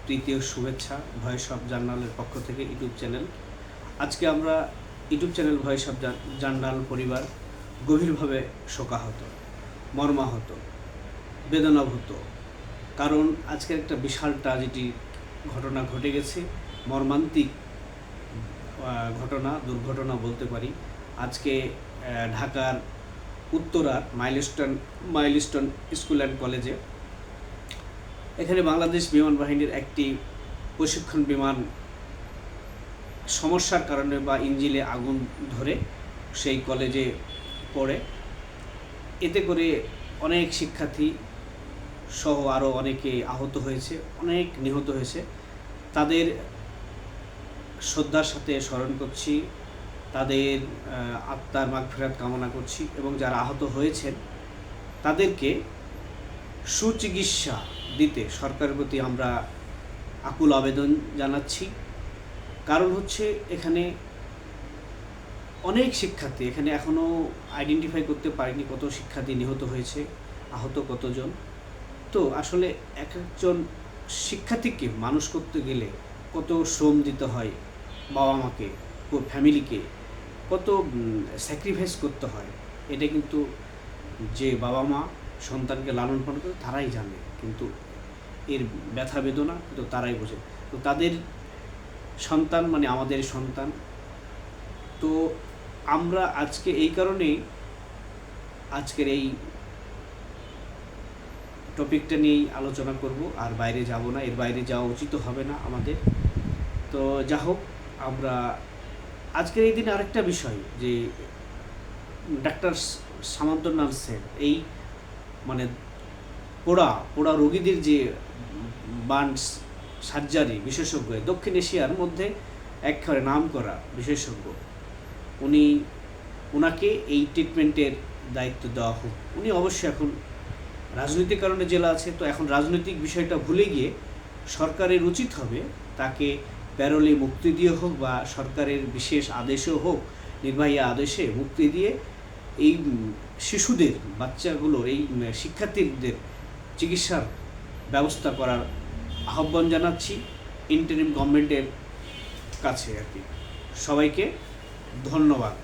তৃতীয় শুভেচ্ছা voice of জার্নালের পক্ষ থেকে ইউটিউব চ্যানেল। আজকে আমরা YouTube channel voice of journal পরিবার গভীরভাবে শোকাহত, মর্মাহত, বেদনাভূত। কারণ আজকের একটা বিশাল ট্র্যাজেডি ঘটনা ঘটে গেছে, মর্মান্তিক ঘটনা, দুর্ঘটনা বলতে পারি। আজকে ঢাকার উত্তরার মাইলস্টোন স্কুল অ্যান্ড কলেজে এখানে বাংলাদেশ বিমান বাহিনীর একটি প্রশিক্ষণ বিমান সমস্যার কারণে বা ইঞ্জিনে আগুন ধরে সেই কলেজে পড়ে। এতে করে অনেক শিক্ষার্থী সহ আরও অনেকে আহত হয়েছে, অনেক নিহত হয়েছে। তাদের শ্রদ্ধার সাথে স্মরণ করছি, তাদের আত্মার মাগফিরাত কামনা করছি এবং যারা আহত হয়েছেন তাদেরকে সুচিকিৎসা দিতে সরকারের প্রতি আমরা আকুল আবেদন জানাচ্ছি। কারণ হচ্ছে এখানে অনেক শিক্ষার্থী, এখানে এখনও আইডেন্টিফাই করতে পারেনি কত শিক্ষার্থী নিহত হয়েছে, আহত কতজন। তো আসলে এক একজন শিক্ষার্থীকে মানুষ করতে গেলে কত শ্রম দিতে হয়, বাবা মাকে, ফ্যামিলিকে কত স্যাক্রিফাইস করতে হয়, এটা কিন্তু যে বাবা মা সন্তানকে লালন পালন করে তারাই জানে, কিন্তু এর ব্যথা বেদনা কিন্তু তারাই বোঝে। তো তাদের সন্তান মানে আমাদের সন্তান। তো আমরা আজকে এই কারণেই আজকের এই টপিকটা নিয়েই আলোচনা করব, আর বাইরে যাব না, এর বাইরে যাওয়া উচিত হবে না আমাদের। তো যা হোক, আমরা আজকের এই দিনে আরেকটা বিষয় যে ডাক্তার সামান্ত নার্সের এই মানে পোড়া রোগীদের যে বার্নস সার্জারি বিশেষজ্ঞ, দক্ষিণ এশিয়ার মধ্যে একেবারে নাম করা বিশেষজ্ঞ, ওনাকে এই ট্রিটমেন্টের দায়িত্ব দেওয়া হোক। উনি অবশ্যই এখন রাজনৈতিক কারণে জেলা আছে, তো এখন রাজনৈতিক বিষয়টা ভুলে গিয়ে সরকারের উচিত হবে তাকে প্যারোলে মুক্তি দিয়ে হোক বা সরকারের বিশেষ আদেশেও হোক, নির্বাহী আদেশে মুক্তি দিয়ে এই শিশুদের, বাচ্চাগুলোর, এই শিক্ষার্থীদের চিকিৎসার ব্যবস্থা করার আহ্বান জানাচ্ছি ইন্টারিম গভর্নমেন্টের কাছে আর কি। সবাইকে ধন্যবাদ।